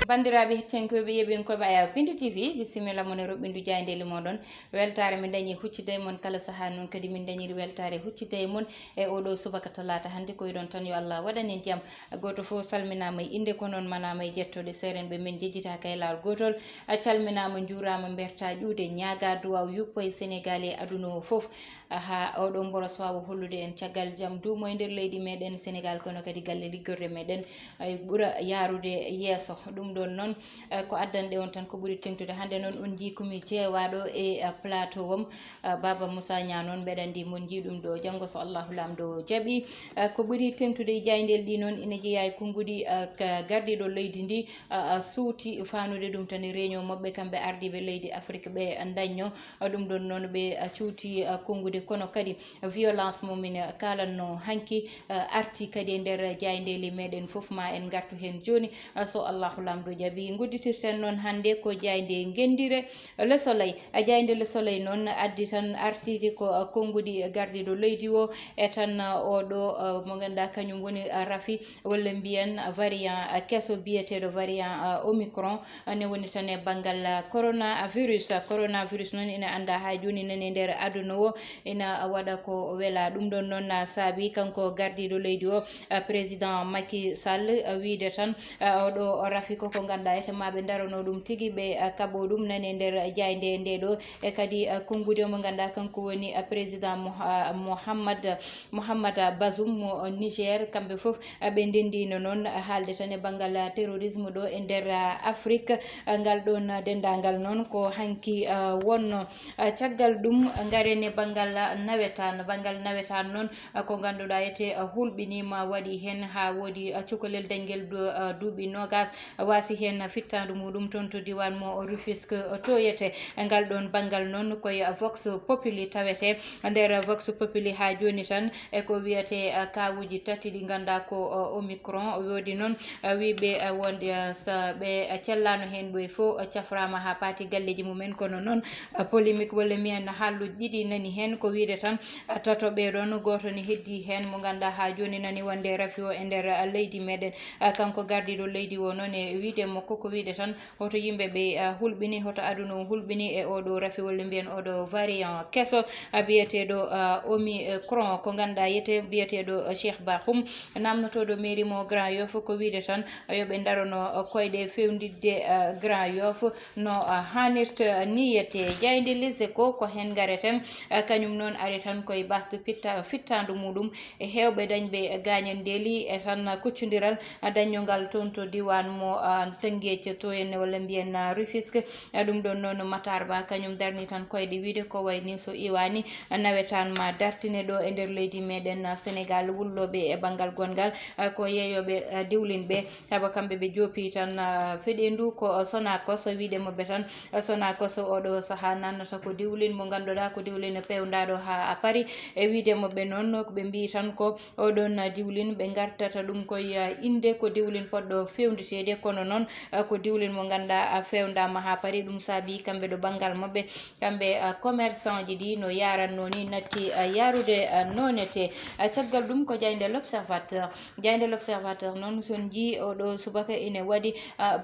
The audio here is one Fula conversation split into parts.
bandiraɓe hettenkoɓe yeɓen koɓe aya Piindi TV bisimilla mon e roɓɓindu jayndeli moɗon weltare min dañi huccide e mon kala saaha noon kadi min dañiri weltare huccide e mon e oɗo subaka talata hande koye ɗon tan yo Allah waɗanen jaam goto fo salminama e inde ko noon manama e jettode serenɓe min jejjitaka e lawol gotol calminama juurama berta ƴuude ñaaga duwaw yuppo e Sénégal e aduna o foof ha oɗo boros wawa hollude en caggal jaam duumo e nder leydi meɗen Sénégal kono kadi galle liggorde meɗen ɓuura yarude yeeso ɗum ɗon noon ko addanɗe on tan ko ɓuuri tengtude hande noon on jikumi jeewaɗo e plateau wom Baba Moussa Nia noon mbeɗa andi mon jiiɗum ɗo janggo so Allahu lamɗo jaaɓi ko ɓuuri tengtude e jayndel ɗi noon ina jeeya e konngudi gardiɗo leydi ndi suuti fanude ɗum tan e réunion mabɓe kamɓe ardiɓe leydi Afrique ɓe dañño ɗum ɗon noon ɓe cuuti kongude kono kadi violence momin kalanno hanki arti kadi e nder jayndeli meɗen foof ma en gartu hen joni so Allahu lamɗo jaaɓi gudditirten noon hande ko jayde gendire le soleil jayde le soleil noon addi tan artidi ko kongudi gardiɗo leydi o e tan oɗo mo ganduɗa kañum woni rafi walla mbiyen variant kesso biyeteɗo variant omicron ne woni tan e banggal coronavirus noon ina anda ha joni nane nder aduna o ina waɗa ko wela ɗum ɗon noon saabi kanko gardiɗo leydi o président Macky Sall wiide tan oɗo rafi ko ganduɗa ete maɓe darano ɗum tigui ɓe kaɓo ɗum nane nder jayde nde ɗo e kadi konngudi mo ganduɗa kanko woni président Mouhammad Bazoum mo Niger kamɓe foof ɓe ndendino noon haalde tan e banggal terrorisme ɗo e nder Afrique ngal ɗon dendagal noon ko hanki wonno caggal ɗum garen e banggal nawetan noon ko ganduɗa ete hulɓinima waɗi hen ha woodi cukalel dañguel duuɓi nogas wasi hen fittandu muɗum toon to diwan mo Rufisque toyete ngal ɗon banggal noon koye vox populi tawete nder vox populi ha joni tan eko wiyete kawuji tati ɗi ganda ko omicron woodi noon wiɓe wonde so ɓe cellano hen ɓoye fo caframa ha paati galleji mumen kono noon polémique walla mbiyen haalluji ɗiɗi nani hen ko wiide tan tato ɓeɗon goto ne heddi hen mo ganduɗa ha joni nani wonde rafi o e nder leydi meɗen kanko gardiɗo leydi o noon e wiide makko ko wiide tan hoto yimɓeɓe hulɓini hoto aduna o hulɓini e oɗo rafi walla mbiyen oɗo variant kesso biyeteɗo omicron ko ganduɗa yete biyeteɗo Cheikh Bakhoum namnotoɗo mairie mo Grand Yoff ko wiide tan yoɓe darono koyɗe fewdidde Grand Yoff no hannirta ni yete jayde Les Échos ko hen gareten kañum noon ari tan koye basde fittandu muɗum e hewɓe dañɓe gañandeli e tan kuccodiral dañogal toon to diwan mo Tëngéej to en walla mbiyen Rufisque ɗum ɗon noon Matar Ba kañum darni tan koyɗe wiide ko wayni so iwani nawetan ma dartine ɗo e nder leydi meɗen Sénégal wulloɓe e banggal gongal ko yeeyoɓe diwlin ɓe saabu kamɓe ɓe joopi tan feɗendu ko Sonacos wiide mabɓe tan Sonacos oɗo saaha nannata ko diwlin mo ganduɗa ko diwlin pewdaɗo ha paari e wiide mabɓe noon ɓe mbi tan ko oɗon diwlin ɓe gartata ɗum koye inde ko diwlin poɗɗo fewndetede kono noon ko diwlin mo ganduɗa fewdama ha paari ɗum saabi kamɓe ɗo banggal mabɓe kamɓe commerçant ji ɗi no yaranno ni natti yarude nonete caggal ɗum ko jayde l'observateur noon son ji oɗo subaka ene waɗi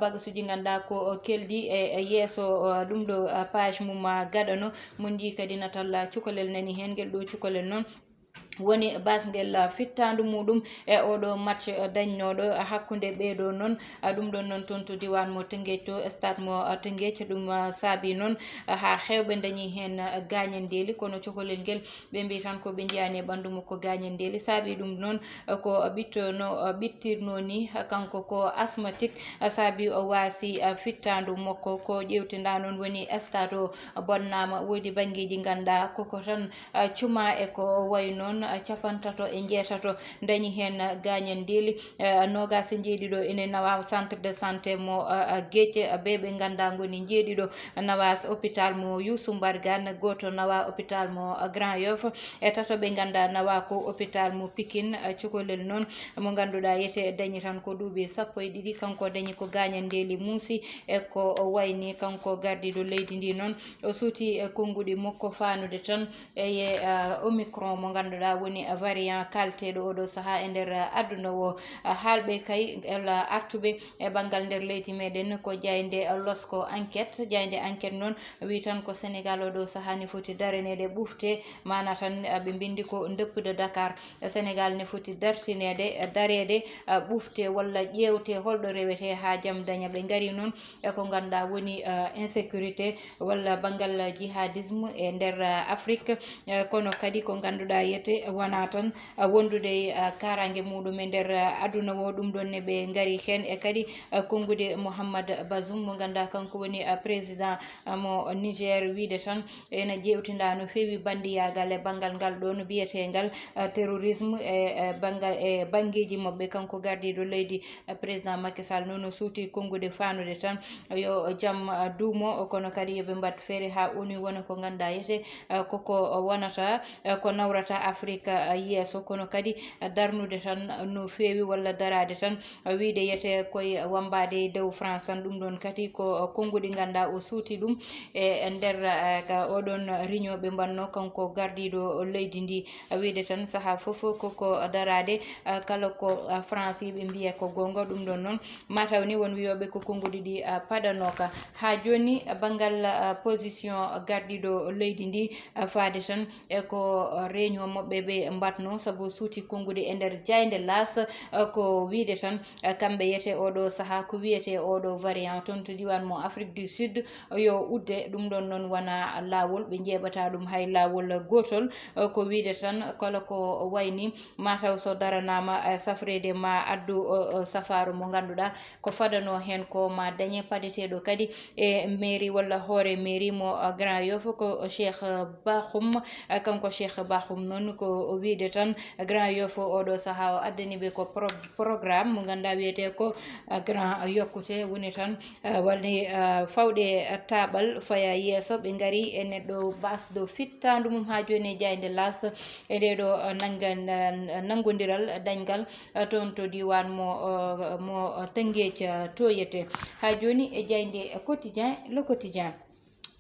bagasuji ganduɗa ko keldi e yeeso ɗum ɗo page mum gaɗano mon ji kadi natal cukalel nani hen guel ɗo cukalel noon woni basgel fittandu muɗum e oɗo match dañnoɗo hakkude ɓeɗo noon ɗum ɗon noon toon to diwan mo Tëngéej to stade mo Tëngéej ɗum saabi noon ha hewɓe dañi hen gañandeli kono cukalel nguel ɓe mbi tan ko ɓe jiyani e ɓandu makko gañandeli saabi ɗum noon ko ɓittirno ni kanko ko asthmatique saabi o wasi fittandu makko ko ƴewtida noon woni stade o bonnama woodi banggueji ganduɗa koko tan cuma e ko way noon capantato e jeetato dañi hen gañandeli nogas jeeɗiɗo ene nawa centre de santé mo Guédje ɓe ganda goni jeeɗiɗo nawa hôpital mo Youssou Mbargane goto nawa hôpital mo Grand Yoff e tato ɓe ganda nawa ko hôpital mo Pikine cukalel noon mo ganduɗa yete dañi tan ko duuɓi 12 kanko dañi ko gañandeli muusi e ko wayni kanko gardiɗo leydi ndi noon o suuti konngudi makko fanude tan eye omicron mo ganduɗa ganduɗa woni variant kalteɗo oɗo saaha e nder aduna o. haalɓe kay ela artuɓe e banggal nder leydi meɗen ko jayde losko enquête jayde enquête noon wi tan ko Sénégal oɗo saaha ne foti daranede ɓufte mana tan ɓe bindi ko deppude Dakar Sénégal ne foti dartinede darede ɓufte walla ƴewte holɗo rewete ha jaam daña. ɓe gari noon eko ganduɗa woni insécurité walla banggal jihadisme e nder Afrique kono kadi ko ganduɗa yete wona tan wondude karangue muɗum e nder aduna o. ɗum ɗon ne ɓe gari hen e kadi kongude Mouhammad Bazoum mo ganduɗa kanko woni président mo Niger wiide tan ene ƴewtinda no fewi bandiyagal e banggal ngal ɗon biyetegal terrorisme e banggal e banggueji mabɓe. kanko gardiɗo leydi président Macky Sall noon suuti kongude fanude tan yo jaam duumo kono kadi yoɓe mbat feere ha ONU wona ko ganduɗa yete koko wonata ko nawrata Afrique yeeso kono kadi darnude tan no fewi walla darade tan wiide yete koye wambade dow France tan. ɗum ɗon kadi ko konngudi ganduɗa o suuti ɗum e nder oɗon réunion ɓe mbanno kanko gardiɗo leydi ndi wiide tan saaha foof koko darade kala ko France yiɓe mbiya ko gonga. ɗum ɗon noon mataw ni won wiyoɓe ko konngudi ɗi paɗanoka ha joni banggal position gardiɗo leydi ndi faade tan eko réunion mabɓe ɓe mbatno saabu suuti konngudi e nder jayde las ko wiide tan kamɓe yete oɗo saaha ko wiyete oɗo variant toon to diwan mo Afrique du Sud yo udde. ɗum ɗon noon wona lawol ɓe jeeɓata ɗum hay lawol gotol ko wiide tan kala ko wayni mataw so daranama safrede ma addu safaru mo ganduɗa ko fadano hen ko ma dañe padeteɗo kadi e mairie walla hoore mairie mo Grand Yoff ko Cheikh Bakhoum. kanko Cheikh Bakhoum noon ko wiide tan Grand Yoff oɗo saaha o addani ɓe ko programme mo ganduɗa wiyete ko grand yokkute woni tan woni fawɗe taɓal faya yeeso. ɓe gari e neɗɗo basɗo fittadu mum ha joni jayde las e ɗeɗo nangodiral dañgal toon to diwan mo Tëngéej toyete ha joni e jayde quotidien le quotidien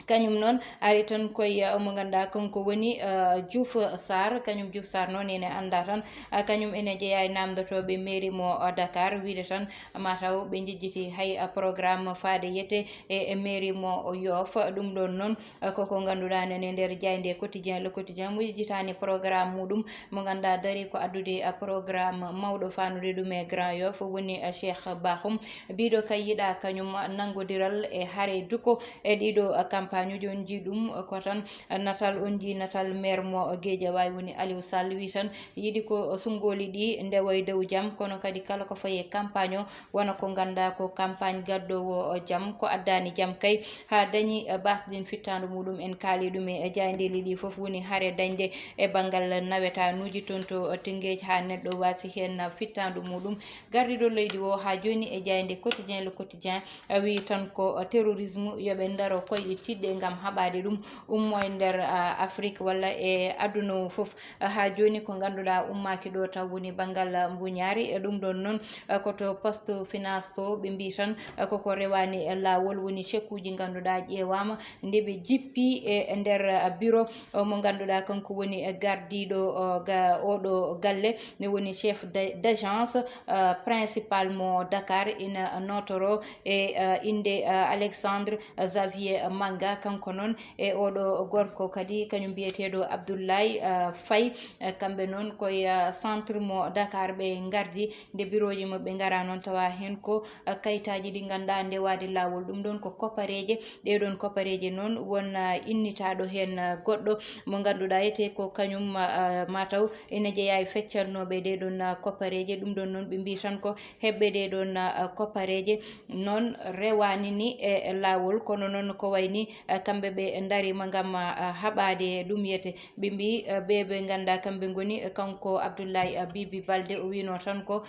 kañum noon ari tan koye mo ganduɗa kanko woni Diouf Sarr. kañum Diouf Sarr noon ene anda tan kañum ene jeeya e namdotoɓe mairie mo Dakar wiide tan mataw ɓe jejjiti hay programme faade yete e mairie mo Yoff. ɗum ɗon noon koko ganduɗa nene nder jayde quotidien le quotidien mo jejjitani programme muɗum mo ganduɗa dari ko addude programme mawɗo fanude ɗum e Grand Yoff woni Cheikh Bakhoum. biɗo kay yiɗa kañum nangodiral e haare duko e ɗiɗo campagne uji on jii ɗum ko tan natal on jii natal maire mo Guédiawaye woni Aliou Sall wi tan yiɗi ko sungoli ɗi ndewoy dow jaam kono kadi kala ko faye campagne o wona ko ganduɗa ko campagne gaddowo jaam ko addani jaam kay ha dañi basɗin fittandu muɗum en kaali ɗum e jayndeli ɗi foof woni haare dañde e banggal nawetanuji toon to Tëngéej ha neɗɗo wasi hen fittandu muɗum. gardiɗo leydi o ha joni e jayde quotidien le quotidien wi tan ko terrorisme yoɓe daro koye tiɗɗe gam haɓade ɗum ummo e nder Afrique walla e aduna o foof. ha joni ko ganduɗa ummaki ɗo taw woni banggal mbuñari e ɗum ɗon noon koto poste finance to ɓe mbi tan koko rewani e lawol woni chèque uji ganduɗa ƴewama nde ɓe jippi e nder bureau mo ganduɗa kanko woni gardiɗo oɗo galle ne woni chef d'agence principal mo Dakar ina notoro e inde Alexandre Xavier Manga. kanko noon e oɗo gorko kadi kañum mbiyeteɗo Abdoulaye Faye kamɓe noon koye centre mo Dakar ɓe gardi nde bureau ji mabɓe gara noon tawa hen ko kayitaji ɗi ganduɗa ndewade lawol. ɗum ɗon ko koppareje ɗeɗon koppareje noon won innitaɗo hen goɗɗo mo ganduɗa yete ko kañum mataw ene jeeya e feccannoɓe ɗeɗon koppareje. ɗum ɗon noon ɓe mbi tan ko hebɓe ɗeɗon koppareje noon rewani ni e lawol kono noon ko wayni kamɓe ɓe darima gam haɓade ɗum yete ɓe mbi ɓe ganda kamɓe goni kanko Abdoulaye Bibi Balde o wino tan ko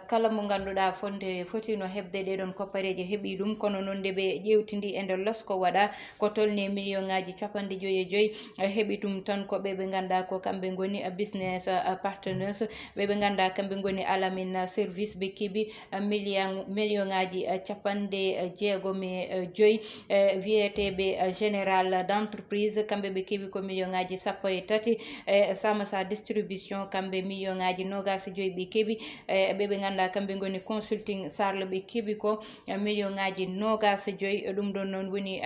kala mo ganduɗa fonde fotino hebde ɗeɗon koppareje heeɓi ɗum kono noon nde ɓe ƴewtidi e nder losko waɗa ko tolni million ngaji 95 heeɓi ɗum tan ko ɓe ganda ko kamɓe goni business partners ɓe ganda kamɓe goni alamin service ɓe keeɓi million ngaji 65 wiyeteɓe général d'entreprise kamɓe ɓe keeɓi ko million ngaji 13 e samasa distribution kamɓe million ngaji 25 ɓe keeɓi ɓe ganduɗa kamɓe goni consulting sarle ɓe keeɓi ko million ngaji 25 ɗum ɗon noon woni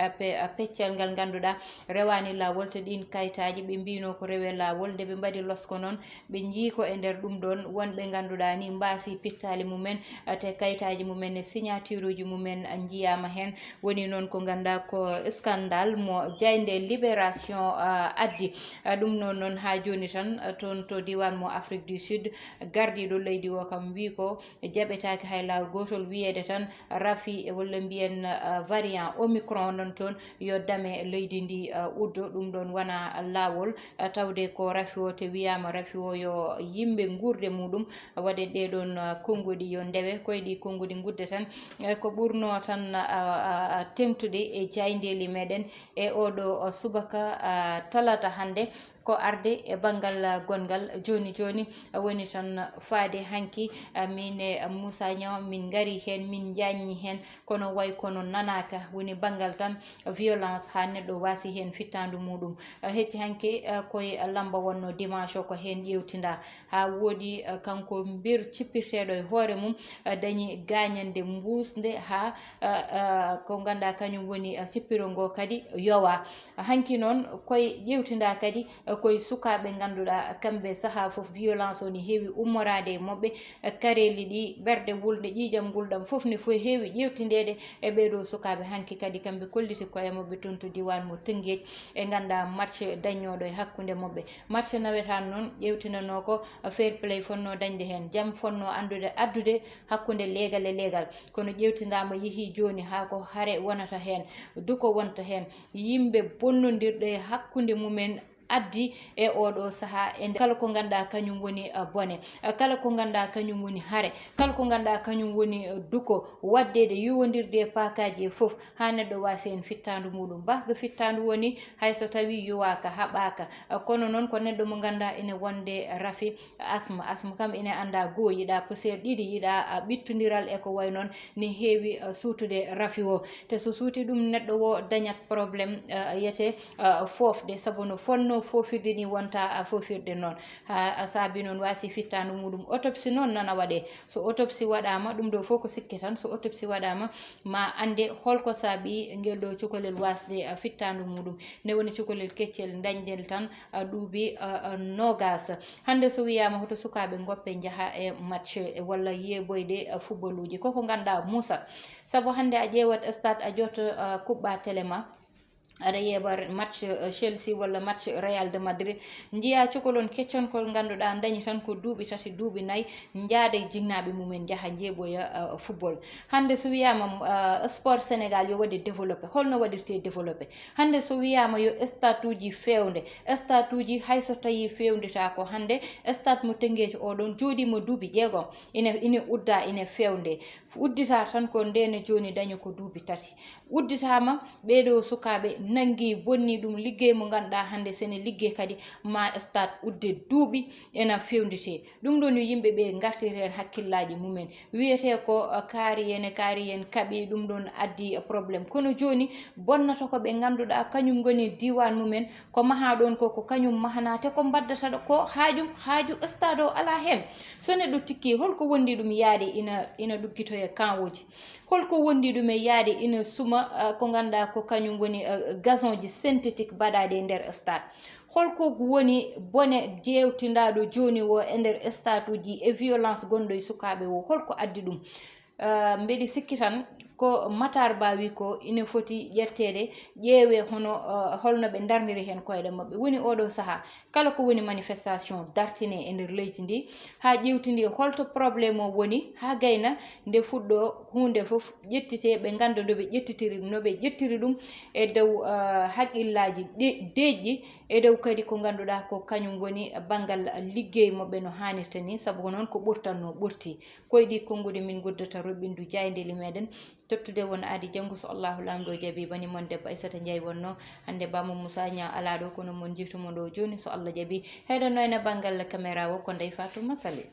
peccal ngal ganduɗa rewani lawol to ɗin kayitaji ɓe mbino ko rewe lawol nde ɓe mbaɗi losko noon ɓe jii ko e nder ɗum ɗon wonɓe ganduɗa ni mbasi pittali mumen te kayitaji mumen e signature uji mumen jiyama hen woni noon ko ganduɗa ko scandale mo jayde libération addi ɗum noon noon ha joni tan toon to diwan mo Afrique du Sud gardiɗo leydi o kam wi ko jaɓetaki hay lawol gotol wiyede tan rafi walla mbiyen variant omicron non toon yo dame leydi ndi uddo ɗum ɗon wona lawol tawde ko rafi o te wiyama rafi o yo yimɓe gurde muɗum waɗe ɗeɗon konngudi yo ndewe koye ɗi konngudi gudde tan ko ɓurno tan tengtude e jayndeli meɗen e oɗo subaka talata hande ko arde e banggal gongal joni joni woni tan faade hanki min e Moussa Niaw min gari hen min jaññi hen kono way kono nanaka woni banggal tan violence ha neɗɗo wasi hen fittandu muɗum hecci hanki koye lamba wonno dimanche o ko hen ƴewtinda ha woodi kanko mbir cippirteɗo e hoore mum dañi gañande mbusde ha ko ganduɗa kañum woni cippiro ngo kadi yowa hanki noon koye ƴewtinda kadi koye sukaɓe ganduɗa kamɓe saaha foof violence o ni heewi ummorade e mabɓe kareli ɗi ɓerde wulde ƴiƴam gulɗam foof ne fof heewi ƴewtidede e ɓeɗo sukaɓe hanki kadi kamɓe kolliti koye mabɓe toon to diwan mo Tëngéej e ganduɗa match dañoɗo e hakkude mabɓe match nawetan noon ƴewtinano ko fair play fonno dañde hen jaam fonno addude hakkude leegal e leegal kono ƴewtidama yeehi joni ha ko haare wonata hen duko wonta hen yimɓe bonnodirɗe hakkude mumen addi e oɗo saaha e kala ko ganduɗa kañum woni bone kala ko ganduɗa kañum woni haare kala ko ganduɗa kañum woni duko waddede yiwodirde e pakaji e foof ha neɗɗo wasi en fittandu muɗum basde fittandu woni hayso tawi yuwaka haɓaka kono noon ko neɗɗo mo ganduɗa ene wonde rafi asma kam ene anda goo yiɗa poussiére ɗiɗi yiɗa ɓittodiral e ko way noon ne heewi suutude rafi o te so suuti ɗum neɗɗo o dañat probléme yiyete fofde saabu no fonno fofirde ni wonta fofirde noon ha saabi noon wasi fittandu muɗum autopsie noon nana waɗe so autopsie waɗama ɗum ɗo fof ko sikke tan so autopsie waɗama ma ande holko saabi ngel ɗo cukalel wasde fittandu muɗum ne woni cukalel keccel dañdel tan ɗuuɓi 20 hande so wiyama hoto sukaɓe goppe jaaha e match walla yeboyde football uji koko ganduɗa Moussa saabu hande a ƴewat stade a jotto kuɓɓa télé ma aɗa yeeɓa match Chelsea walla match Real de Madrid jiiya cukalon keccon ko ganduɗa dañi tan ko duuɓi 3 duuɓi 4 jaada e jinnaɓe mumen jaaha jeeɓoya football hande so wiyama sport Sénégal yo waɗi développé holno waɗirte développé hande so wiyama yo stade uji fewde stade uji hayso tawi fewdita ko hande stade mo Tëngéej oɗon jooɗimo duuɓi 6 ine udda ine fewde uddita tan ko ndene joni dañi ko duuɓi 3 udditama ɓeɗo sukaɓe nangi bonni ɗum liggey mo ganduɗa hande sene liggey kadi ma stade udde duuɓi ena fewndite ɗum ɗon yo yimɓeɓe gartir hen hakkillaji mumen wiyete ko kaari en kaaɓi ɗum ɗon addi probléme kono joni bonnata ko ɓe ganduɗa kañum goni diwan mumen ko maha ɗon ko kañum mahanate ko baddata ko haaju stade o ala hen so neɗɗo tikki holko wondi ɗum yaade ina ɗuggitoye kanwoji holko wondi ɗum e yaade ina suma ko ganduɗa ko kañum woni gazon ji synthétique baɗaɗe e nder stade holko woni bone jewtindaɗo joni o e nder stade uji e violence gonɗo e sukaɓe o holko addi ɗum mbeɗi sikki tan ko Matar Ba wi ko ina foti ƴettede ƴeewe hono holno ɓe darniri hen koyɗe mabɓe woni oɗo saaha kala ko woni manifestation dartine e nder leydi ndi ha ƴewtidi holto probléme o woni ha gayna nde fuɗɗo hunde foof ƴettite ɓe ganda noɓe ƴettiri ɗum e dow haqqillaji deƴƴi e dow kadi ko ganduɗa ko kañum woni banggal liggey mabɓe no hannirta ni saabu noon ko ɓurtanno ɓurti koyɗi konngudi min guddata roɓindu jaydeli meɗen tottude won aadi janggo so Allahu lamɗo jaabi bani mon debbo Aissata Ndiaye wonno hande bammo Moussa Niang ala ɗo kono mon jiftumo ɗo joni so Allah jaabi heɗonno ene banggal caméra o ko Ndeye Fatou Massaly.